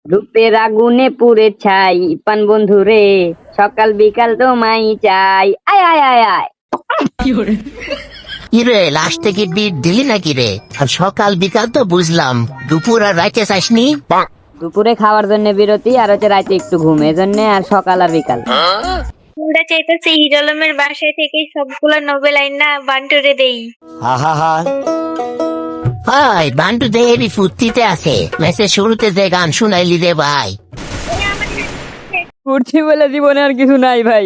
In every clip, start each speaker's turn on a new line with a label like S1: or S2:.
S1: রূপের আগুনে পুড়ে ছাই পান বন্ধু রে, সকাল বিকাল তোমায় চাই, আয় আয় আয় আয়।
S2: কিরে লাস্টে কি বিট দিলি নাকি রে? আর সকাল বিকাল তো বুঝলাম, দুপুর আর রাইতে চাসনি?
S1: দুপুরে খাওয়ার জন্য বিরতি, আর হচ্ছে রাতে একটু ঘুম, এজন্য আর সকাল আর বিকাল।
S3: আমরা চাইতেছি হিরো আলমের বাসায় থেকে সবগুলা নোবেল আইনা বান্টুরে দেই।
S2: ভাই বান্টু দেবী ফুর্তিতে আছে, ম্যাচের শুরুতে যে গান শুনাইলি রে ভাই।
S1: করছি বলে জীবনে আর কিছু নাই ভাই,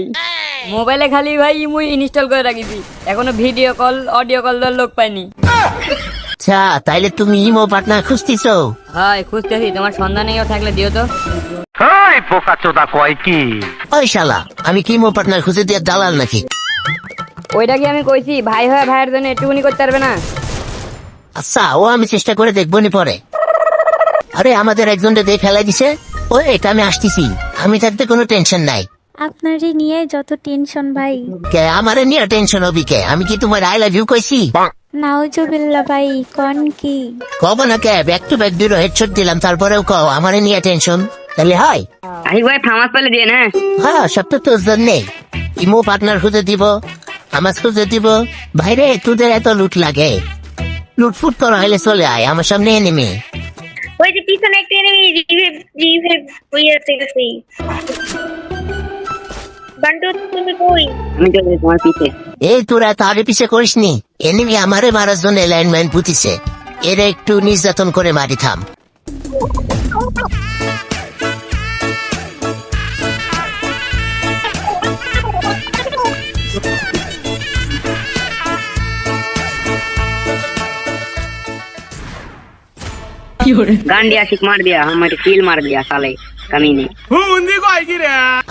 S1: মোবাইলে খালি ভাই মুই ইনস্টল করে রাখিছি, এখনো ভিডিও কল অডিও কল দেওয়ার লোক পাইনি।
S2: আচ্ছা তাইলে তুমি ইমো পার্টনার খুঁজতেছো?
S1: হয় খুঁজতেছি, তোমার সন্ধানেও থাকলে দিও তো।
S2: ওই শালা, আমি কি ইমো পার্টনার খুঁজে দিয়ে দালাল নাকি?
S1: ওইটা কি আমি কইছি ভাই হয়ে ভাইয়ের জন্য একটুকুনি করতে পারবে না?
S2: আচ্ছা ও আমি চেষ্টা করে দেখবো নি পরে। আরে আমাদের একজনকে দিয়ে ফেলাই দিছে, ও এটা আমি আসতেছি, আমি থাকতে কোনো টেনশন নাই।
S3: আপনারই নিয়ে যত টেনশন ভাই।
S2: কে আমারে নিয়ে টেনশন হবি কে? আমি কি তোমার আই লাভ ইউ কইছি?
S3: নাউজুবিল্লাহ ভাই, কোন কি?
S2: কব না কে, ব্যাক টু ব্যাক দুটো হেডশট দিলাম, তারপরেও কও আমারে নিয়ে টেনশন, তাহলে হয়?
S1: আহি ভাই ফামাস পেলে দিয়ে না।
S2: হ্যাঁ সব তো তোর জন্যে। ইমো পার্টনার খুঁজে দিব, আমার খুঁজে দিব। ভাইরে তোদের এত লুট লাগে? লুটফুট করা হলে চলে আয় আমার সামনে এনিমি।
S3: ওই যে পিছনে একটা এনিমি রিভাইভ হইয়াছে গেছে। বান্টু তুমি কই?
S1: আমি তো তোমার পিছে।
S2: এই তোরা তারে পিছে করিসনি, এনিমি আমারে মারার জন্য অ্যালাইনমেন্ট পুতিছে, এর একটু নির্যাতন করে মারি থাম।
S1: गान दिया सिक मार दिया, हमारे किल मार दिया साले कमीने।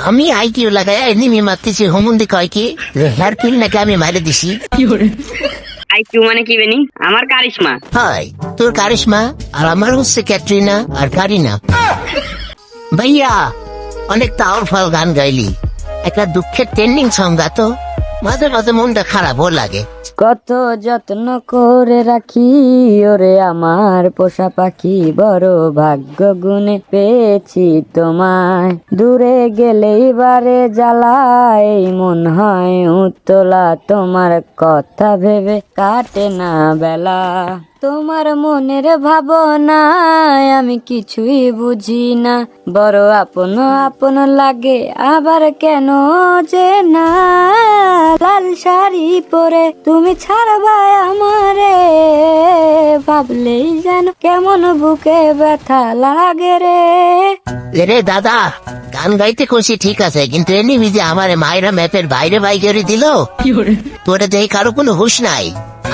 S2: আমি আইকিউ লাগাই এনিমি মারতেছি, হুমুন্দি কয় কি হেয়ার পিল নাকি আমি মারে দিছি?
S1: आई क्यों माने की बेनी আমার কারিশমা।
S2: হয় তোর কারিশমা, আর আমার হচ্ছে ক্যাটরিনা আর কারিনা। ভাইয়া অনেক পাওয়ারফুল গান গাইলি, একটা দুঃখের ট্রেন্ডিং সং গাতো, মাঝে মাঝে মনটা খারাপও লাগে।
S1: কত যত্ন করে রাখি ওরে আমার পোষা পাখি, বড় ভাগ্য গুনে পেয়েছি তোমায়, দূরে গেলেই বারে জ্বালায় মন হয় উতলা, তোমার কথা ভেবে কাটে না বেলা, তোমার মনের ভাবনায় আমি কিছুই বুঝি না, বড় আপন আপন লাগে আবার কেন যে না, লাল শাড়ি পরে তুমি ছাড়বা আমারে, ভাবলেই যেন কেমন বুকে ব্যথা লাগে রে।
S2: রে দাদা, গান গাইতে খুশি ঠিক আছে, কিন্তু এনিমি যে আমার মায়েরা ম্যাপের বাইরে বাই করে দিল, তোরে দেখে কারো কোনো হুশ নাই,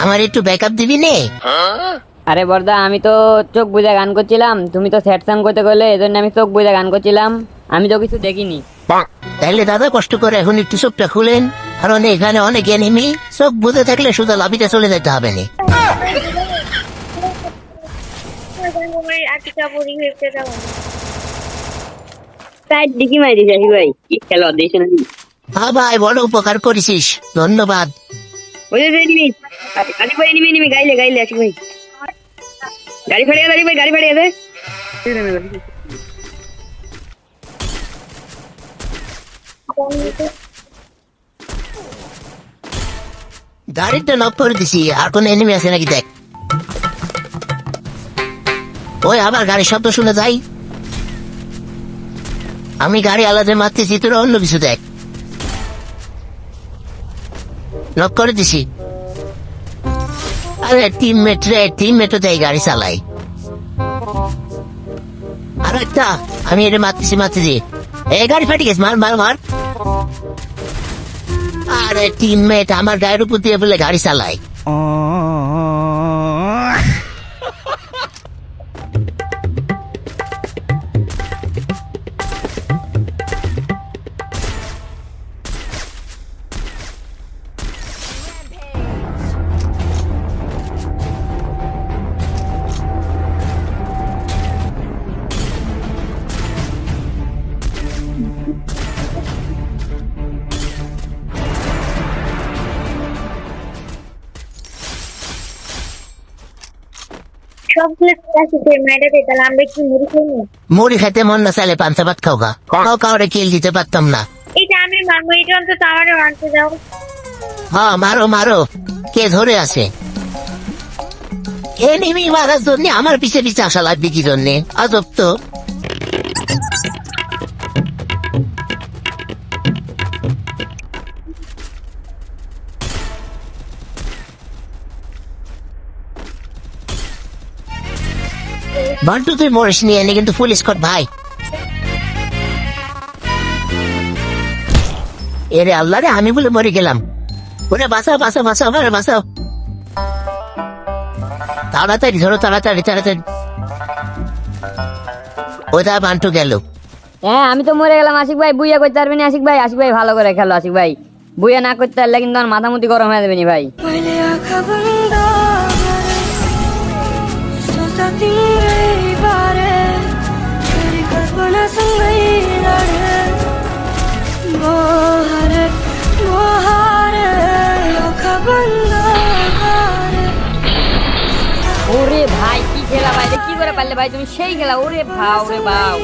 S2: আমার একটু ব্যাকআপ দিবি নে?
S1: আরে বর্দা, আমি তো চোখ বুজে গান করছিলাম, তুমি তো স্যাড সং করতে গেলে, এজন্য আমি চোখ বুজে গান করছিলাম, আমি তো কিছু দেখিনি।
S2: তাইলে দাদা কষ্ট করে এখন একটু চোখটা খুলেন, কারণ এখানে অনেক এনিমি, চোখ বুঝে থাকলে শুধু লাভিতে চলে যেতে হবে না।
S1: সাইড দিকে মারি যাই ভাই, কি খেলো দেশ না।
S2: হ্যাঁ ভাই বড় উপকার করেছিস, ধন্যবাদ।
S1: ওই যে এনিমি, আরে ভাই এনিমি এনিমি গাইলে গাইলে আসি ভাই, গাড়ি ফাড়িয়ে দাঁড়ি ভাই, গাড়ি ফাড়িয়ে দে।
S2: গাড়িটা নক করে দিছি, আর কোন এনিমি আছে নাকি দেখ। ওই আবার গাড়ির শব্দ শুনে যাই, আমি গাড়ি আলাদা মারতেছি, তোরা অন্য কিছু দেখ। নক করে দিছি। আরে টিমমেট রে, টিমমেটও দেয় গাড়ি চালাই। আর একটা আমি এটা মারতেছি, এই গাড়ি ফাটি গেছে, মার মার মার। আরে টিমমেট আমার গায়ের উপর দিয়ে বলে গাড়ি চালায়।
S3: সবগুলো আছে যে মেয়েটা দে, তাহলে আমরা কি মুড়ি খাই না?
S2: মুড়ি খাইতে মন না চাইলে পান্তা ভাত খাও গা, খাও কাউরে কিল দিতে পারতাম না।
S3: এটা আমি মারবো, এটা অন্তত আমারও মারতে দাও।
S2: হ্যাঁ মারো মারো, কে ধরে আছে? এনিমি মারার জন্য আমার পিছে পিছে আসা লাগবে কি জন্যে? আজব তো। বান্টু তুই মরিস নিয়ে এনে কিন্তু ফুল স্কট ভাই। এরে আল্লাহ রে, আমি বলে মরে গেলাম। ওরে বাঁচাও বাঁচাও বাঁচাও, আমারে বাঁচাও। তাড়াতাড়ি ধরো, তাড়াতাড়ি তাড়াতাড়ি। ওটা বান্টু গেল।
S1: হ্যাঁ আমি তো মরে গেলাম আশিক ভাই, বুইয়া করতে পারবি না আশিক ভাই? আশিক ভাই ভালো করে খেলো আশিক ভাই, বুইয়া না করতে পারলে কিন্তু আমার মাথামুতি গরম হয়ে যাবে নি ভাই।
S4: मैले आँखा बन्द सोच्दा तिम्रै बारे, फेरि कल्पनासँगै लडे म हारे आँखा बन्द गरे।
S1: ওরে ভাই কি খেলা ভাই, এটা কি করে পারলে ভাই তুমি? সেই খেলা, ওরে ভাও রে ভাও।